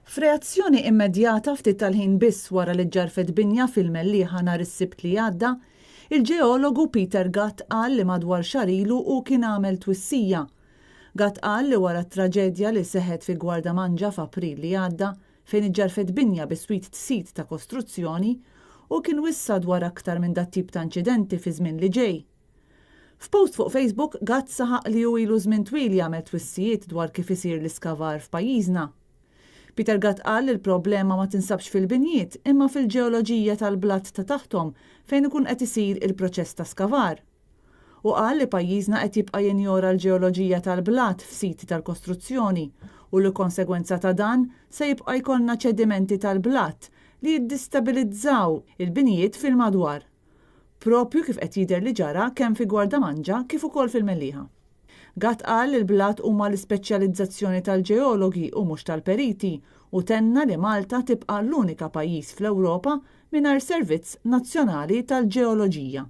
F'reazzjoni immedjata ftit tal-ħin biss wara li ġarfet binja fil-Mellieħa nhar is-Sibt li għadda, il-ġeologu Peter Gatt qal li madwar xahar ilu hu kien għamel twissija. Gatt qal li wara t-traġedja li seħħet fi Gwardamanġa f'April li għadda fejn iġġarfet binja bi swit sit ta' kostruzzjoni u kien wissa dwar aktar minn dat tip ta' inċidenti fi żmien li ġej. F'post fuq Facebook Gatt saħaq li hu ilu żmien twil jagħmel twissijiet dwar kif isir l-iskavar f'pajjiżna. Peter Gatt qal li l-problema ma tinsabx fil-binjiet imma fil-ġeoloġija tal-blatt ta' taħtom fejn ikun qed isir il-proċess ta' skavar. U qal li pajjiżna qed jibqa' jinjora l-ġeoloġija tal-blatt f'siti tal-kostruzzjoni u l-konsegwenza ta' dan se jibqa' jkollna ċedimenti tal-blatt li jiddistabilizzaw il-binjiet fil-madwar. Propju kif qed jidher li ġara kemm fi Gwardamanġa kif ukoll fil-Mellieħa. Gatt qal li l-blatt huma l-ispeċjalizzazzjoni tal-ġeologi u mhux tal-periti u tenna li Malta tibqa' l-unika pajjiż fl-Ewropa mingħajr servizz nazzjonali tal-ġeoloġija.